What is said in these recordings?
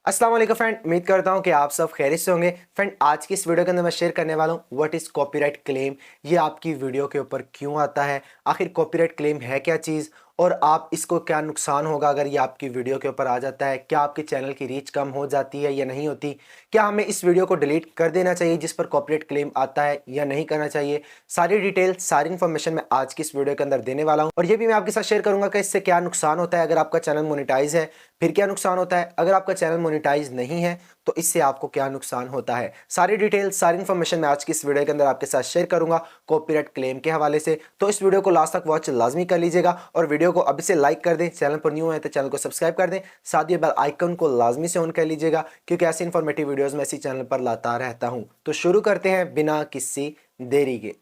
अस्सलाम वालेकुम फ्रेंड, उम्मीद करता हूं कि आप सब खैरियत से होंगे। फ्रेंड, आज की इस वीडियो के अंदर मैं शेयर करने वाला हूं व्हाट इज कॉपीराइट क्लेम। ये आपकी वीडियो के ऊपर क्यों आता है, आखिर कॉपीराइट क्लेम है क्या चीज़ और आप इसको क्या नुकसान होगा अगर ये आपकी वीडियो के ऊपर आ जाता है। क्या आपके चैनल की रीच कम हो जाती है या नहीं होती, क्या हमें इस वीडियो को डिलीट कर देना चाहिए जिस पर कॉपीराइट क्लेम आता है या नहीं करना चाहिए। सारी डिटेल, सारी इन्फॉर्मेशन मैं आज की इस वीडियो के अंदर देने वाला हूं और ये भी मैं आपके साथ शेयर करूंगा कि इससे क्या नुकसान होता है अगर आपका चैनल मोनेटाइज है, फिर क्या नुकसान होता है अगर आपका चैनल मोनेटाइज नहीं है तो इससे आपको क्या नुकसान होता है। सारी डिटेल, सारी इन्फॉर्मेशन मैं आज की इस वीडियो के अंदर आपके साथ शेयर करूंगा कॉपीराइट क्लेम के हवाले से। तो इस वीडियो को लास्ट तक वॉच लाजमी कर लीजिएगा और वीडियो को अभी से लाइक कर दें। चैनल पर न्यू है तो चैनल को सब्सक्राइब कर दें, साथ ही बेल आइकन को लाजमी से ऑन कर लीजिएगा क्योंकि ऐसी इन्फॉर्मेटिव वीडियोस मैं इसी चैनल पर लाता रहता हूं। तो शुरू करते हैं बिना किसी देरी के।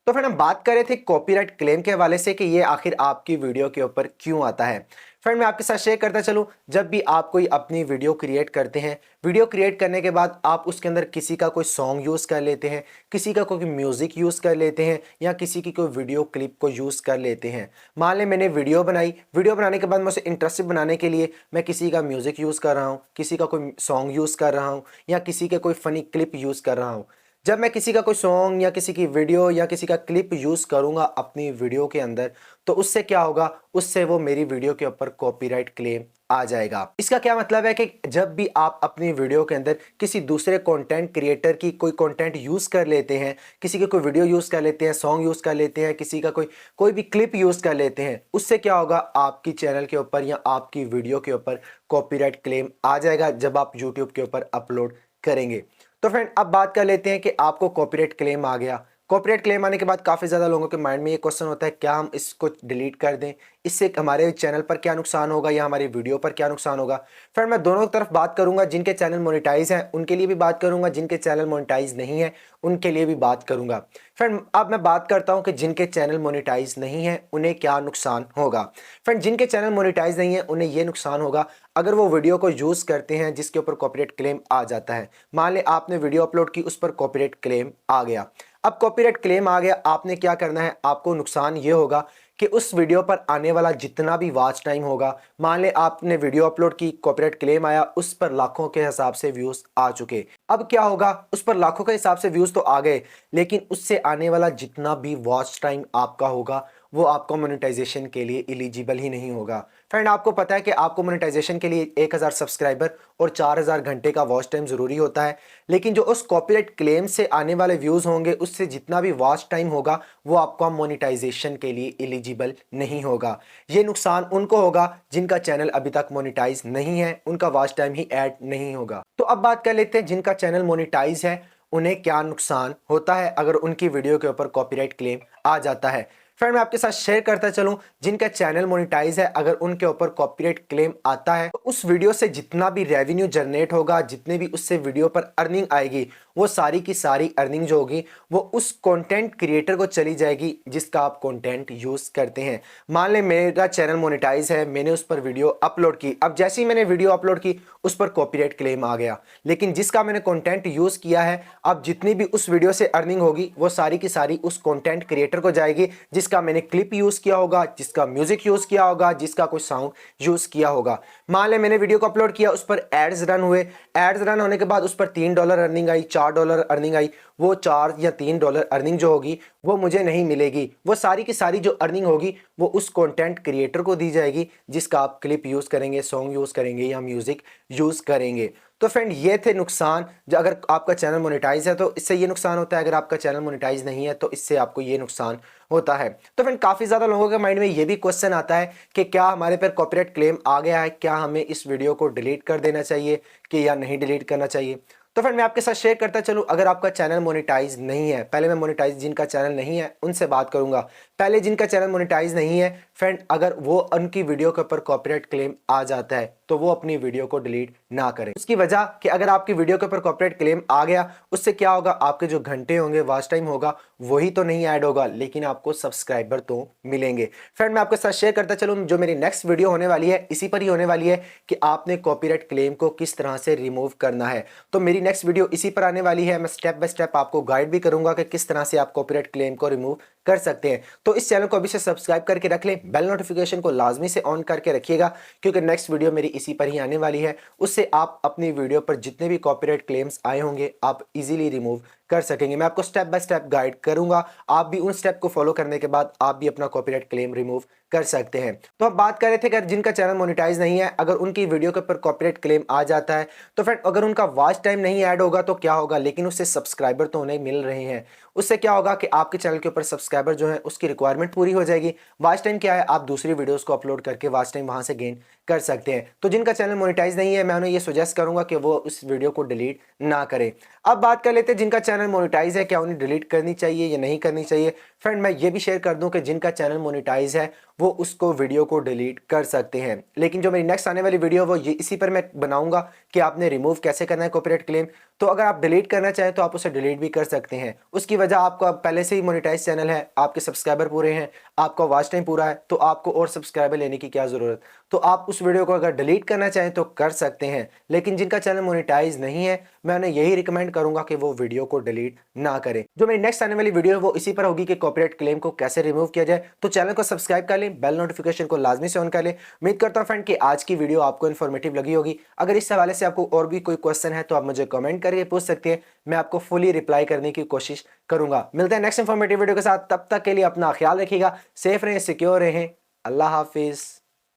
तो फिर हम बात कर रहे थे कॉपीराइट क्लेम के हवाले से कि ये आखिर आपकी वीडियो के ऊपर क्यों आता है। फ्रेंड, मैं आपके साथ शेयर करता चलूं, जब भी आप कोई अपनी वीडियो क्रिएट करते हैं, वीडियो क्रिएट करने के बाद आप उसके अंदर किसी का कोई सॉन्ग यूज़ कर लेते हैं, किसी का कोई म्यूज़िक यूज़ कर लेते हैं या किसी की कोई वीडियो क्लिप को यूज़ कर लेते हैं। मान लें मैंने वीडियो बनाई, वीडियो बनाने के बाद मैं उसे इंटरेस्टिंग बनाने के लिए मैं किसी का म्यूज़िक यूज़ कर रहा हूँ, किसी का कोई सॉन्ग यूज़ कर रहा हूँ या किसी के कोई फ़नी क्लिप यूज़ कर रहा हूँ। जब मैं किसी का कोई सॉन्ग या किसी की वीडियो या किसी का क्लिप यूज़ करूँगा अपनी वीडियो के अंदर, तो उससे क्या होगा, उससे वो मेरी वीडियो के ऊपर कॉपीराइट क्लेम आ जाएगा। इसका क्या मतलब है कि जब भी आप अपनी वीडियो के अंदर किसी दूसरे कंटेंट क्रिएटर की कोई कंटेंट यूज़ कर लेते हैं, किसी की कोई वीडियो यूज़ कर लेते हैं, सॉन्ग यूज़ कर लेते हैं, किसी का कोई भी क्लिप यूज़ कर लेते हैं, उससे क्या होगा, आपकी चैनल के ऊपर या आपकी वीडियो के ऊपर कॉपीराइट क्लेम आ जाएगा जब आप यूट्यूब के ऊपर अपलोड करेंगे। तो फ्रेंड, अब बात कर लेते हैं कि आपको कॉपीराइट क्लेम आ गया। कॉपीराइट क्लेम आने के बाद काफ़ी ज़्यादा लोगों के माइंड में ये क्वेश्चन होता है, क्या हम इसको डिलीट कर दें, इससे हमारे चैनल पर क्या नुकसान होगा या हमारी वीडियो पर क्या नुकसान होगा। फ्रेंड, मैं दोनों तरफ बात करूंगा, जिनके चैनल मोनेटाइज हैं उनके लिए भी बात करूंगा, जिनके चैनल मोनेटाइज नहीं है उनके लिए भी बात करूंगा। फ्रेंड, अब मैं बात करता हूं कि जिनके चैनल मोनेटाइज नहीं है उन्हें क्या नुकसान होगा। फ्रेंड, जिनके चैनल मोनेटाइज नहीं है उन्हें यह नुकसान होगा अगर वो वीडियो को यूज़ करते हैं जिसके ऊपर कॉपीराइट क्लेम आ जाता है। मान लें आपने वीडियो अपलोड की, उस पर कॉपीराइट क्लेम आ गया। अब कॉपीराइट क्लेम आ गया, आपने क्या करना है, आपको नुकसान ये होगा कि उस वीडियो पर आने वाला जितना भी वॉच टाइम होगा, मान लें आपने वीडियो अपलोड की, कॉपीराइट क्लेम आया, उस पर लाखों के हिसाब से व्यूज आ चुके। अब क्या होगा, उस पर लाखों के हिसाब से व्यूज तो आ गए, लेकिन उससे आने वाला जितना भी वॉच टाइम आपका होगा वो आपको मोनेटाइजेशन के लिए एलिजिबल ही नहीं होगा। फ्रेंड, आपको पता है कि आपको मोनेटाइजेशन के लिए 1000 सब्सक्राइबर और 4000 घंटे का वॉच टाइम ज़रूरी होता है, लेकिन जो उस कॉपीराइट क्लेम से आने वाले व्यूज़ होंगे उससे जितना भी वॉच टाइम होगा वो आपका मोनेटाइजेशन के लिए एलिजिबल नहीं होगा। ये नुकसान उनको होगा जिनका चैनल अभी तक मोनेटाइज नहीं है, उनका वॉच टाइम ही ऐड नहीं होगा। तो अब बात कर लेते हैं जिनका चैनल मोनेटाइज है उन्हें क्या नुकसान होता है अगर उनकी वीडियो के ऊपर कॉपीराइट क्लेम आ जाता है। फ्रेंड, मैं आपके साथ शेयर करता चलूं, जिनका चैनल मोनेटाइज है अगर उनके ऊपर कॉपीराइट क्लेम आता है तो उस वीडियो से जितना भी रेवेन्यू जनरेट होगा, जितने भी उससे वीडियो पर अर्निंग आएगी, वो सारी की सारी अर्निंग जो होगी वो उस कंटेंट क्रिएटर को चली जाएगी जिसका आप कंटेंट यूज करते हैं। मान लें मेरा चैनल मोनेटाइज है, मैंने उस पर वीडियो अपलोड की, अब जैसे ही मैंने वीडियो अपलोड की उस पर कॉपीराइट क्लेम आ गया, लेकिन जिसका मैंने कंटेंट यूज किया है, अब जितनी भी उस वीडियो से अर्निंग होगी वो सारी की सारी उस कंटेंट क्रिएटर को जाएगी जिसका मैंने क्लिप यूज किया होगा, जिसका म्यूजिक यूज किया होगा, जिसका कोई साउंड यूज किया होगा। मान लें मैंने वीडियो को अपलोड किया, उस पर एड्स रन हुए, एड्स रन होने के बाद उस पर $3 अर्निंग आई, $4 अर्निंग आई, वो 4 या $3 अर्निंग जो होगी वो मुझे नहीं मिलेगी, वो सारी की सारी जो अर्निंग होगी वो उस कंटेंट क्रिएटर को दी जाएगी जिसका आप क्लिप यूज करेंगे, सॉन्ग यूज करेंगे या म्यूजिक यूज करेंगे। तो फ्रेंड, ये थे नुकसान। जो अगर आपका चैनल मोनेटाइज है तो इससे ये नुकसान होता है, अगर आपका चैनल मोनेटाइज नहीं है तो इससे आपको ये नुकसान होता है। तो फ्रेंड, काफ़ी ज़्यादा लोगों के माइंड में ये भी क्वेश्चन आता है कि क्या हमारे पर कॉपीराइट क्लेम आ गया है, क्या हमें इस वीडियो को डिलीट कर देना चाहिए कि या नहीं डिलीट करना चाहिए। तो फ्रेंड, मैं आपके साथ शेयर करता चलूं, अगर आपका चैनल मोनेटाइज नहीं है, पहले मैं मोनेटाइज जिनका चैनल नहीं है उनसे बात करूंगा। पहले जिनका चैनल मोनेटाइज नहीं है फ्रेंड, अगर वो उनकी वीडियो के ऊपर कॉपीराइट क्लेम आ जाता है तो वो अपनी वीडियो को डिलीट ना करें। उसकी वजह कि अगर आपकी वीडियो के ऊपर कॉपीराइट क्लेम आ गया उससे क्या होगा, आपके जो घंटे होंगे, वॉच टाइम होगा, वही तो नहीं ऐड होगा लेकिन आपको सब्सक्राइबर तो मिलेंगे। फ्रेंड, मैं आपके साथ शेयर करता चलूं, जो मेरी नेक्स्ट वीडियो होने वाली है इसी पर ही होने वाली है कि आपने कॉपीराइट क्लेम को किस तरह से रिमूव करना है। तो मेरी नेक्स्ट वीडियो इसी पर आने वाली है, मैं स्टेप बाय स्टेप आपको गाइड भी करूंगा कि किस तरह से आप कॉपीराइट क्लेम को रिमूव कर सकते हैं। तो इस चैनल को अभी से सब्सक्राइब करके रख लें, बेल नोटिफिकेशन को लाजमी से ऑन करके रखिएगा, क्योंकि नेक्स्ट वीडियो मेरी इसी पर ही आने वाली है। उससे आप अपनी वीडियो पर जितने भी कॉपीराइट क्लेम्स आए होंगे आप इजीली रिमूव कर सकेंगे। मैं आपको स्टेप बाय स्टेप गाइड करूंगा, आप भी उन स्टेप को फॉलो करने के बाद आप भी अपना कॉपीराइट क्लेम रिमूव कर सकते हैं। तो अब बात कर रहे थे कि जिनका चैनल मोनेटाइज नहीं है, अगर उनकी वीडियो के ऊपर कॉपीराइट क्लेम आ जाता है तो फ्रेंड अगर उनका वॉच टाइम नहीं ऐड होगा तो क्या होगा, लेकिन उससे सब्सक्राइबर तो उन्हें मिल रहे हैं। उससे क्या होगा कि आपके चैनल के ऊपर सब्सक्राइबर जो है उसकी रिक्वायरमेंट पूरी हो जाएगी। वॉच टाइम क्या है, आप दूसरी वीडियोस को अपलोड करके वॉच टाइम वहां से गेन कर सकते हैं। तो जिनका चैनल मोनेटाइज नहीं है मैं उन्हें ये सजेस्ट करूंगा कि वो उस वीडियो को डिलीट ना करें। अब बात कर लेते हैं जिनका चैनल मोनेटाइज है, क्या उन्हें डिलीट करनी चाहिए या नहीं करनी चाहिए। फ्रेंड मैं ये भी शेयर कर दूं कि जिनका चैनल मोनेटाइज है वो उसको वीडियो को डिलीट कर सकते हैं, लेकिन जो मेरी नेक्स्ट आने वाली वीडियो वो ये इसी पर मैं बनाऊंगा कि आपने रिमूव कैसे करना है कॉपीराइट क्लेम। तो अगर आप डिलीट करना चाहें तो आप उसे डिलीट भी कर सकते हैं। उसकी वजह आपका पहले से ही मोनेटाइज चैनल है, आपके सब्सक्राइबर पूरे हैं, आपका वॉच टाइम पूरा है, तो आपको और सब्सक्राइबर लेने की क्या ज़रूरत। तो आप उस वीडियो को अगर डिलीट करना चाहें तो कर सकते हैं, लेकिन जिनका चैनल मोनेटाइज नहीं है मैं उन्हें यही रिकमेंड करूंगा कि वो वीडियो को डिलीट ना करें। जो मेरी नेक्स्ट आने वाली वीडियो है वो इसी पर होगी कि कॉपीराइट क्लेम को कैसे रिमूव किया जाए। तो चैनल को सब्सक्राइब कर लें, बेल नोटिफिकेशन को लाजमी से ऑन कर लें। उम्मीद करता हूं फ्रेंड कि आज की वीडियो आपको इन्फॉर्मेटिव लगी होगी। अगर इस हवाले से आपको और भी कोई क्वेश्चन है तो आप मुझे कमेंट करके पूछ सकते हैं, मैं आपको फुली रिप्लाई करने की कोशिश करूंगा। मिलते हैं नेक्स्ट इन्फॉर्मेटिव वीडियो के साथ, तब तक के लिए अपना ख्याल रखिएगा, सेफ रहें, सिक्योर रहें। अल्लाह हाफिज।